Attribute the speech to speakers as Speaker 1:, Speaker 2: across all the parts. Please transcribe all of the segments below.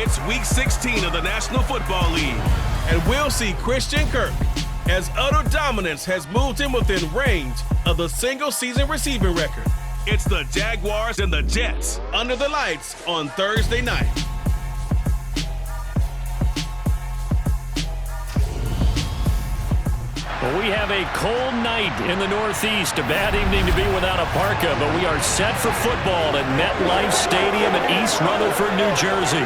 Speaker 1: It's Week 16 of the National Football League, and we'll see Christian Kirk as utter dominance has moved him within range of the single-season receiving record. It's the Jaguars and the Jets under the lights on Thursday night.
Speaker 2: Well, we have a cold night in the Northeast. A bad evening to be without a parka, but we are set for football at MetLife Stadium in East Rutherford, New Jersey.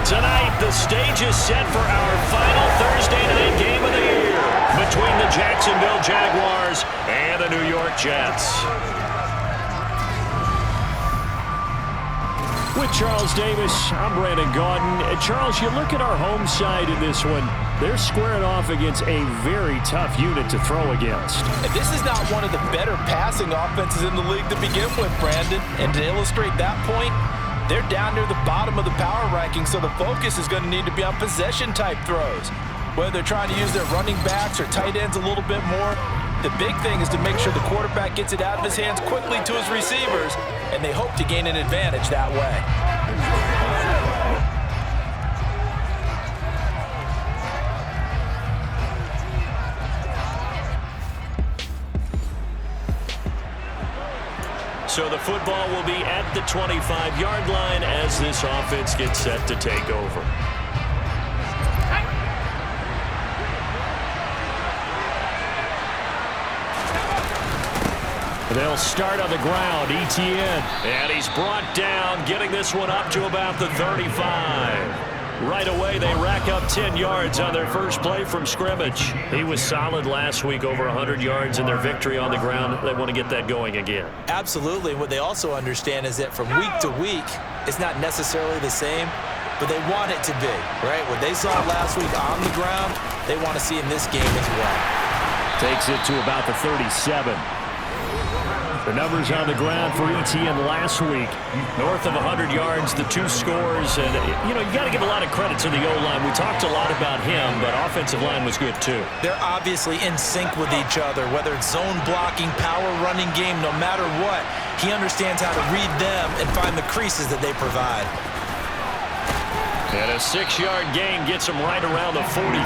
Speaker 2: Tonight, the stage is set for our final Thursday night game of the year between the Jacksonville Jaguars and the New York Jets. With Charles Davis, I'm Brandon Gaudin. Charles, you look at our home side in this one. They're squaring off against a very tough unit to throw against.
Speaker 3: And this is not one of the better passing offenses in the league to begin with, Brandon. And to illustrate that point, they're down near the bottom of the power ranking, so the focus is going to need to be on possession-type throws. Whether they're trying to use their running backs or tight ends a little bit more, the big thing is to make sure the quarterback gets it out of his hands quickly to his receivers, and they hope to gain an advantage that way.
Speaker 2: So the football will be at the 25-yard line as this offense gets set to take over. They'll start on the ground. Etienne. And he's brought down, getting this one up to about the 35. Right away, they rack up 10 yards on their first play from scrimmage. He was solid last week, over 100 yards in their victory on the ground. They want to get that going again.
Speaker 3: Absolutely. What they also understand is that from week to week, it's not necessarily the same, but they want it to be, right? What they saw last week on the ground, they want to see in this game as well.
Speaker 2: Takes it to about the 37. The numbers on the ground for Etienne last week, north of 100 yards, the 2 scores. And, you got to give a lot of credit to the O-line. We talked a lot about him, but offensive line was good too.
Speaker 3: They're obviously in sync with each other, whether it's zone blocking, power running game, no matter what. He understands how to read them and find the creases that they provide.
Speaker 2: And a 6-yard gain gets him right around the 43.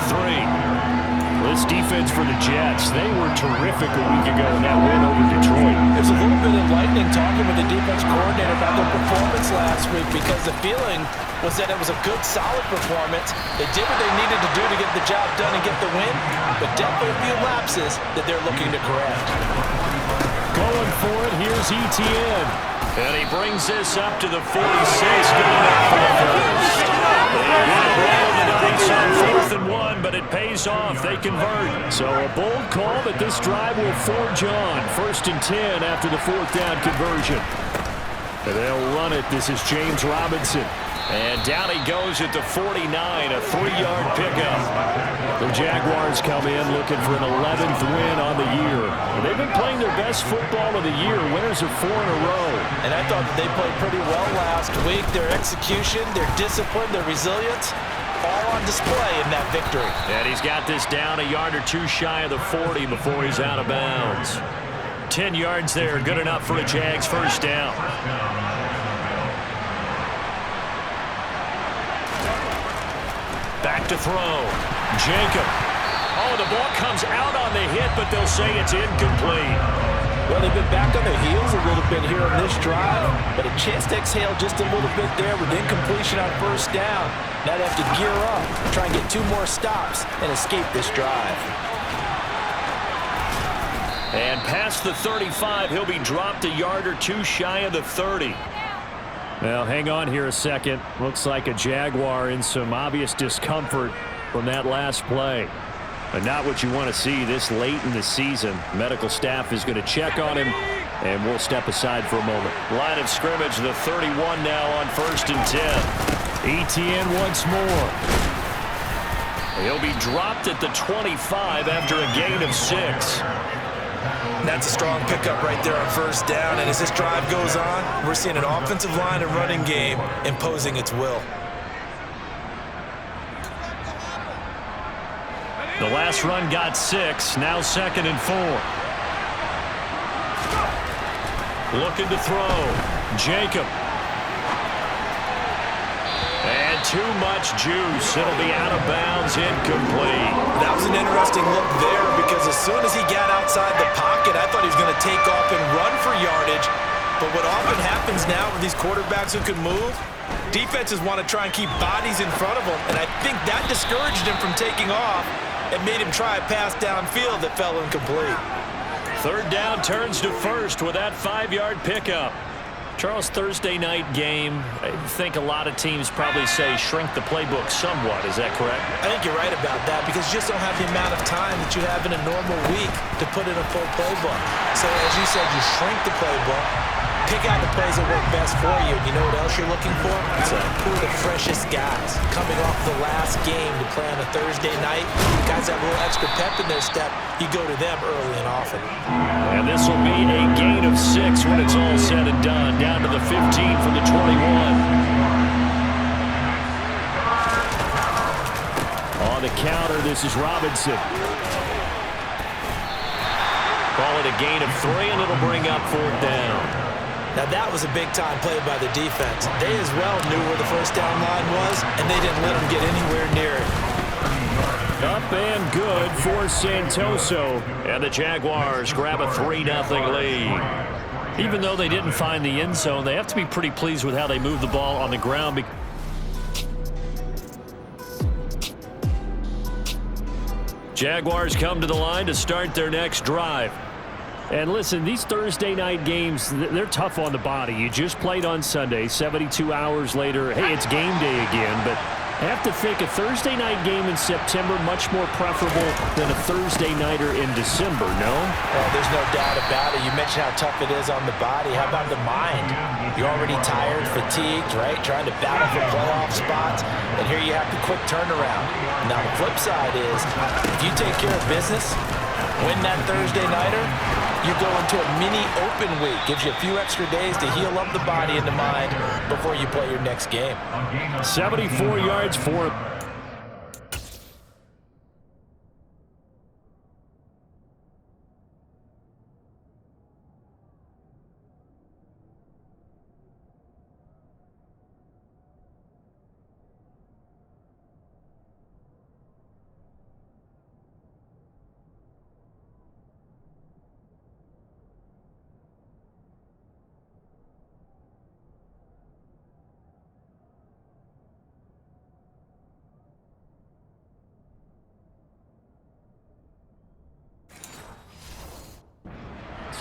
Speaker 2: This defense for the Jets, they were terrific a week ago in that win over Detroit.
Speaker 3: There's a little bit enlightening talking with the defense coordinator about their performance last week, because the feeling was that it was a good, solid performance. They did what they needed to do to get the job done and get the win, but definitely a few lapses that they're looking to correct.
Speaker 2: Going for it, here's Etienne. And he brings this up to the 46, getting up for the first. On 4th and 1, but it pays off. They convert. So a bold call that this drive will forge on. 1st and 10 after the 4th down conversion. And they'll run it. This is James Robinson. And down he goes at the 49, a 3-yard pickup. The Jaguars come in looking for an 11th win on the year. And they've been playing their best football of the year. Winners of 4 in a row.
Speaker 3: And I thought that they played pretty well last week. Their execution, their discipline, their resilience, all on display in that victory.
Speaker 2: And he's got this down a yard or 2 shy of the 40 before he's out of bounds. 10 yards there, good enough for a Jags first down. Back to throw. Jacob. Oh, the ball comes out on the hit, but they'll say it's incomplete.
Speaker 3: Well, they've been back on their heels a little bit here on this drive, but a chance to exhale just a little bit there with incompletion on first down. Now they have to gear up, try and get 2 more stops, and escape this drive.
Speaker 2: And past the 35, he'll be dropped a yard or 2 shy of the 30. Well, hang on here a second. Looks like a Jaguar in some obvious discomfort from that last play. But not what you want to see this late in the season. Medical staff is going to check on him, and we'll step aside for a moment. Line of scrimmage, the 31 now on 1st and 10. Etienne once more. He'll be dropped at the 25 after a gain of 6.
Speaker 3: That's a strong pickup right there on first down, and as this drive goes on, we're seeing an offensive line and running game imposing its will.
Speaker 2: The last run got 6, now 2nd and 4. Looking to throw. Jacob. And too much juice. It'll be out of bounds, incomplete.
Speaker 3: That was an interesting look there because as soon as he got outside the pocket, I thought he was going to take off and run for yardage. But what often happens now with these quarterbacks who can move, defenses want to try and keep bodies in front of them, and I think that discouraged him from taking off and made him try a pass downfield that fell incomplete.
Speaker 2: Third down turns to first with that 5-yard pickup. Charles, Thursday night game, I think a lot of teams probably say shrink the playbook somewhat. Is that correct?
Speaker 3: I think you're right about that because you just don't have the amount of time that you have in a normal week to put in a full playbook. So as you said, you shrink the playbook, pick out the plays that work best for you. You know what else you're looking for? Who are the freshest guys coming off the last game to play on a Thursday night? Guys that have a little extra pep in their step, you go to them early and often.
Speaker 2: And this will be a gain of 6 when it's all said and done. Down to the 15 from the 21. On the counter, this is Robinson. Call it a gain of 3, and it'll bring up 4th down.
Speaker 3: Now that was a big-time play by the defense. They as well knew where the first down line was, and they didn't let them get anywhere near it.
Speaker 2: Up and good for Santoso. And the Jaguars grab a 3-0 lead. Even though they didn't find the end zone, they have to be pretty pleased with how they moved the ball on the ground. Jaguars come to the line to start their next drive. And listen, these Thursday night games, they're tough on the body. You just played on Sunday, 72 hours later. Hey, it's game day again, but I have to think a Thursday night game in September much more preferable than a Thursday nighter in December, no?
Speaker 3: Well, there's no doubt about it. You mentioned how tough it is on the body. How about the mind? You're already tired, fatigued, right? Trying to battle for playoff spots, and here you have the quick turnaround. Now, the flip side is, if you take care of business, win that Thursday nighter, you go into a mini open week. Gives you a few extra days to heal up the body and the mind before you play your next game.
Speaker 2: 74 yards for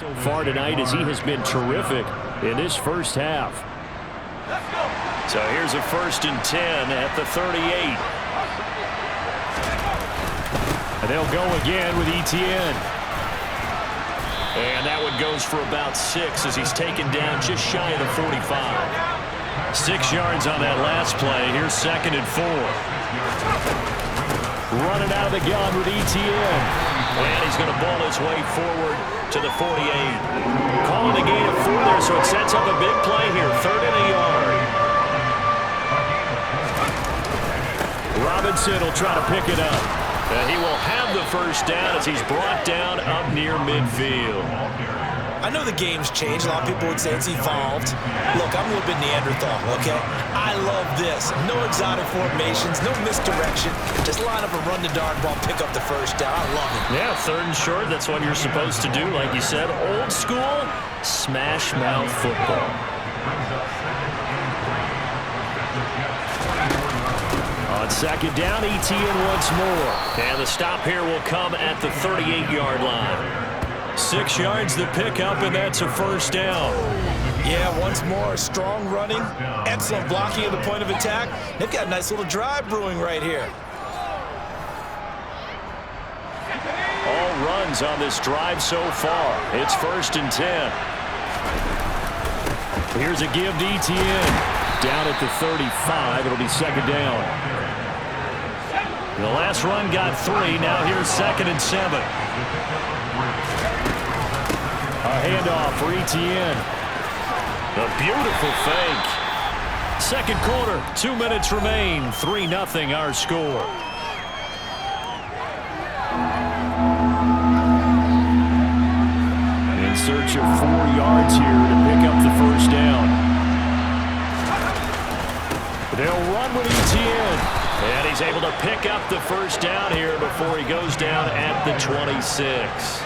Speaker 2: so far tonight as he has been terrific in this first half. So here's a 1st and 10 at the 38. And they'll go again with Etienne. And that one goes for about 6 as he's taken down just shy of the 45. 6 yards on that last play. Here's 2nd and 4. Running out of the gun with Etienne. And he's going to ball his way forward to the 48. Calling a gain of 4 there, so it sets up a big play here. 3rd and a yard. Robinson will try to pick it up. And he will have the first down as he's brought down up near midfield.
Speaker 3: I know the game's changed. A lot of people would say it's evolved. Look, I'm a little bit Neanderthal, okay? I love this. No exotic formations, no misdirection. Just line up and run the dart ball, pick up the first down. I love it.
Speaker 2: Yeah, 3rd and short. That's what you're supposed to do. Like you said, old school, smash mouth football. On 2nd down, Etienne once more. And the stop here will come at the 38-yard line. 6 yards the pickup, and that's a first down.
Speaker 3: Yeah, once more, strong running, excellent blocking at the point of attack. They've got a nice little drive brewing right here.
Speaker 2: All runs on this drive so far. It's 1st and 10. Here's a give to Etienne. Down at the 35, it'll be 2nd down. The last run got 3. Now here's 2nd and 7. A handoff for Etienne. A beautiful fake. 2nd quarter, 2 minutes remain. 3-0 our score. In search of 4 yards here to pick up the first down. They'll run with Etienne. Etienne. And he's able to pick up the first down here before he goes down at the 26.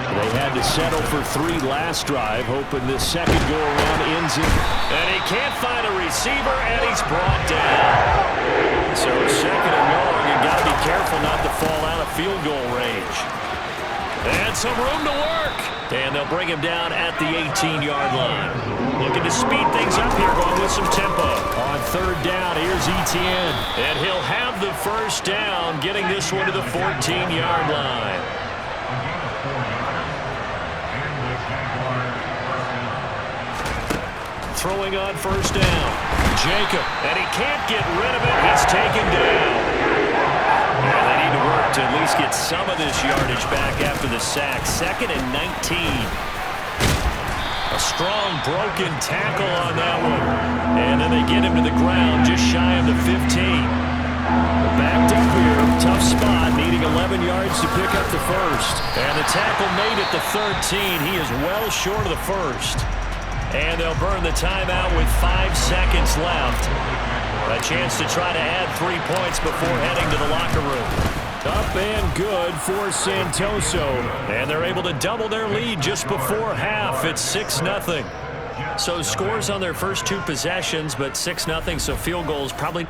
Speaker 2: They had to settle for 3 last drive, hoping this second go-around ends in. And he can't find a receiver, and he's brought down. So second and long, you got to be careful not to fall out of field goal range. And some room to work. And they'll bring him down at the 18-yard line. Looking to speed things up here, going with some tempo. On third down, here's Etienne. And he'll have the first down, getting this one to the 14-yard line. Throwing on first down. Jacob. And he can't get rid of it. He's taken down. And they need to work to at least get some of this yardage back after the sack. 2nd and 19. A strong broken tackle on that one. And then they get him to the ground just shy of the 15. Backed up here. Tough spot. Needing 11 yards to pick up the first. And the tackle made at the 13. He is well short of the first. And they'll burn the timeout with 5 seconds left. A chance to try to add 3 points before heading to the locker room. Up and good for Santoso. And they're able to double their lead just before half. It's 6-0. So scores on their first 2 possessions, but 6-0, so field goals probably.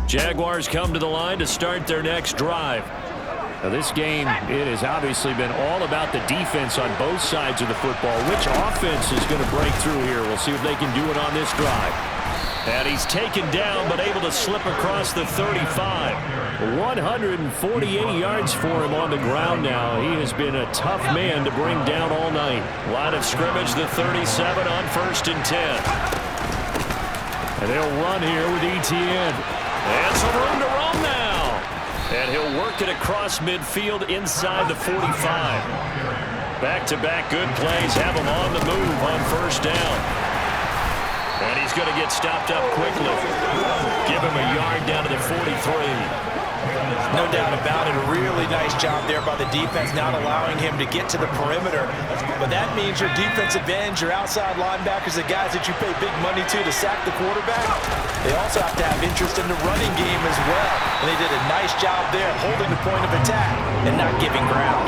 Speaker 2: Jaguars come to the line to start their next drive. Now this game, it has obviously been all about the defense on both sides of the football. Which offense is going to break through here? We'll see if they can do it on this drive. And he's taken down, but able to slip across the 35. 148 yards for him on the ground now. He has been a tough man to bring down all night. Line of scrimmage, the 37 on 1st and 10. And they'll run here with Etienne. And some room to roam now. And he'll work it across midfield inside the 45. Back-to-back good plays have him on the move on first down. And he's going to get stopped up quickly. Give him a yard down to the 43.
Speaker 3: No doubt about it. A really nice job there by the defense, not allowing him to get to the perimeter. But that means your defensive ends, your outside linebackers, the guys that you pay big money to sack the quarterback, they also have to have interest in the running game as well. And they did a nice job there holding the point of attack and not giving ground.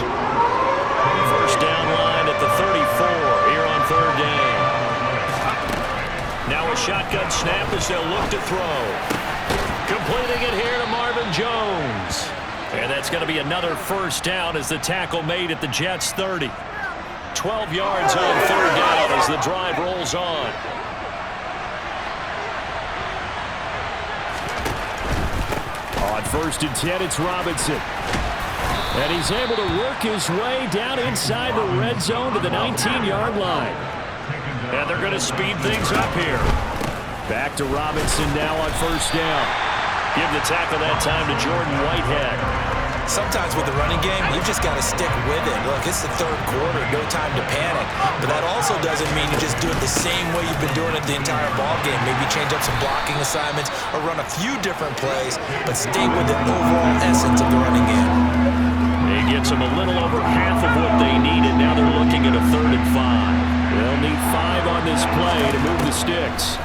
Speaker 2: First down line at the 34 here on third down. Now a shotgun snap as they'll look to throw. Completing it here to Marvin Jones. And that's going to be another first down as the tackle made at the Jets' 30. 12 yards on third down as the drive rolls on. On 1st and 10, it's Robinson. And he's able to work his way down inside the red zone to the 19-yard line. And they're going to speed things up here. Back to Robinson now on first down. Give the tackle that time to Jordan Whitehead.
Speaker 3: Sometimes with the running game, you've just got to stick with it. Look, it's the third quarter, no time to panic. But that also doesn't mean you just do it the same way you've been doing it the entire ball game. Maybe change up some blocking assignments or run a few different plays, but stay with the overall essence of the running game.
Speaker 2: It gets them a little over half of what they needed. Now they're looking at a 3rd and 5. They'll need 5 on this play to move the sticks.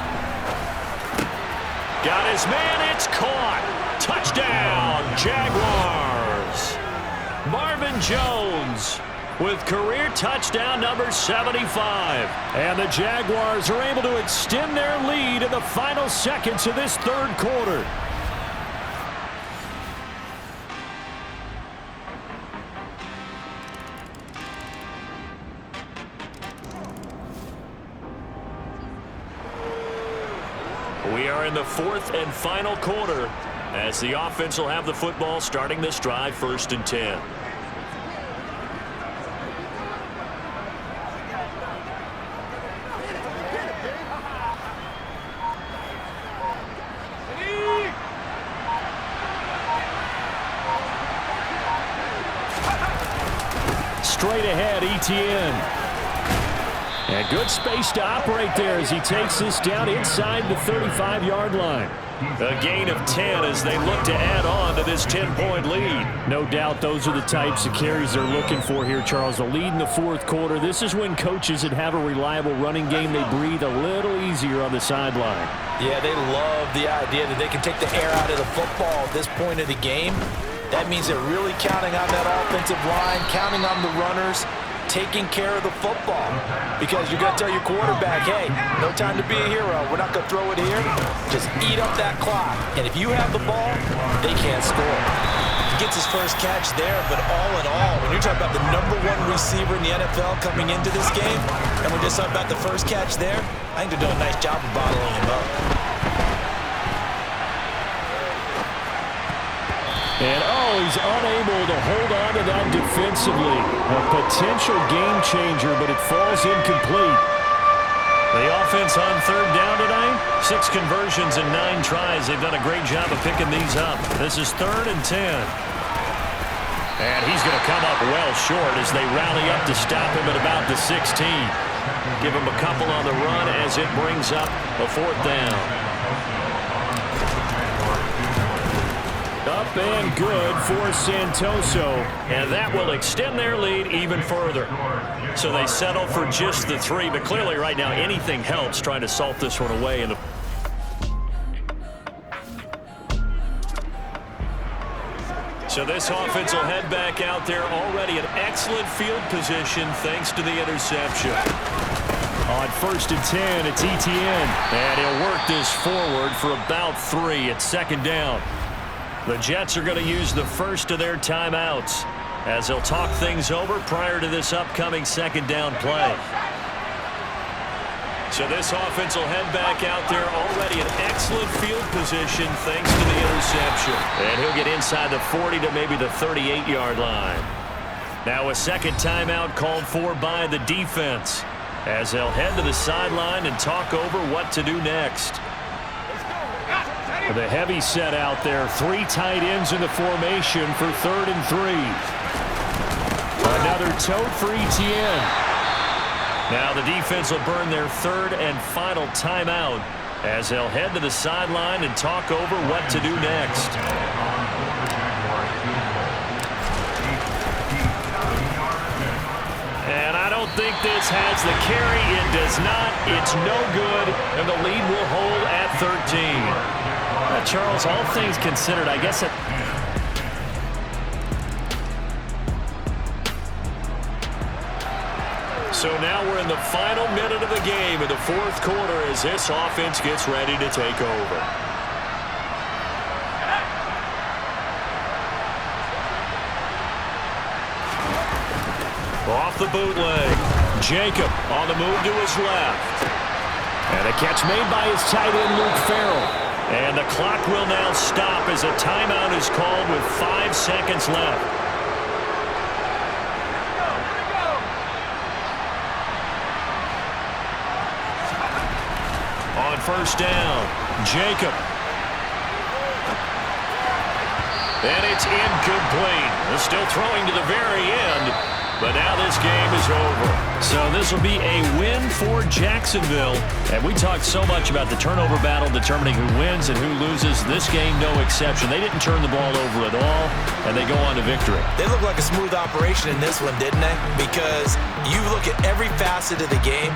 Speaker 2: Got his man, it's caught. Touchdown, Jaguars. Marvin Jones with career touchdown number 75. And the Jaguars are able to extend their lead in the final seconds of this third quarter. We are in the 4th and final quarter as the offense will have the football starting this drive 1st and 10. Straight ahead, Etienne. And good space to operate there as he takes this down inside the 35-yard line. A gain of 10 as they look to add on to this 10-point lead. No doubt those are the types of carries they're looking for here, Charles. The lead in the fourth quarter. This is when coaches that have a reliable running game, they breathe a little easier on the sideline.
Speaker 3: Yeah, they love the idea that they can take the air out of the football at this point of the game. That means they're really counting on that offensive line, counting on the runners, taking care of the football. Because you're going to tell your quarterback, hey, no time to be a hero. We're not going to throw it here. Just eat up that clock. And if you have the ball, they can't score. He gets his first catch there, but all in all, when you're talking about the #1 receiver in the NFL coming into this game, and we're just talking about the first catch there, I think they're doing a nice job of bottling him up.
Speaker 2: And, he's unable to hold on to that defensively. A potential game changer, but it falls incomplete. The offense on third down tonight, 6 conversions and 9 tries. They've done a great job of picking these up. This is 3rd and 10. And he's going to come up well short as they rally up to stop him at about the 16. Give him a couple on the run as it brings up a 4th down. Up and good for Santoso, and that will extend their lead even further. So they settle for just the 3, but clearly right now anything helps trying to salt this one away. So this offense will head back out there, already in excellent field position thanks to the interception. On 1st and 10, it's Etienne, and he'll work this forward for about 3 at 2nd down. The Jets are going to use the first of their timeouts as they'll talk things over prior to this upcoming 2nd down play. So this offense will head back out there, already in excellent field position thanks to the interception. And he'll get inside the 40 to maybe the 38-yard line. Now a 2nd timeout called for by the defense as they'll head to the sideline and talk over what to do next. The heavy set out there. 3 tight ends in the formation for 3rd and 3. Another tote for Etienne. Now the defense will burn their 3rd and final timeout as they'll head to the sideline and talk over what to do next. And I don't think this has the carry. It does not. It's no good. And the lead will hold at 13. Charles, all things considered, I guess it... So now we're in the final minute of the game in the 4th quarter as this offense gets ready to take over. Off the bootleg. Jacob on the move to his left. And a catch made by his tight end, Luke Farrell. And the clock will now stop as a timeout is called with 5 seconds left. On 1st down, Jacob. And it's incomplete. They're still throwing to the very end, but now this game is over. So this will be a win for Jacksonville. And we talked so much about the turnover battle determining who wins and who loses. This game, no exception. They didn't turn the ball over at all, and they go on to victory.
Speaker 3: They look like a smooth operation in this one, didn't they? Because you look at every facet of the game,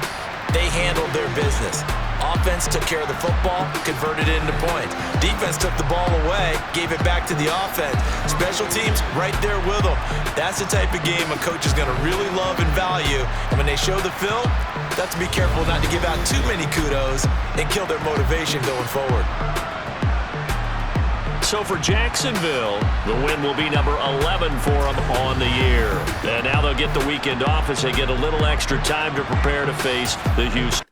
Speaker 3: they handled their business. Offense took care of the football, converted it into points. Defense took the ball away, gave it back to the offense. Special teams right there with them. That's the type of game a coach is going to really love and value. And when they show the film, they have to be careful not to give out too many kudos and kill their motivation going forward.
Speaker 2: So for Jacksonville, the win will be number 11 for them on the year. And now they'll get the weekend off as they get a little extra time to prepare to face the Houston.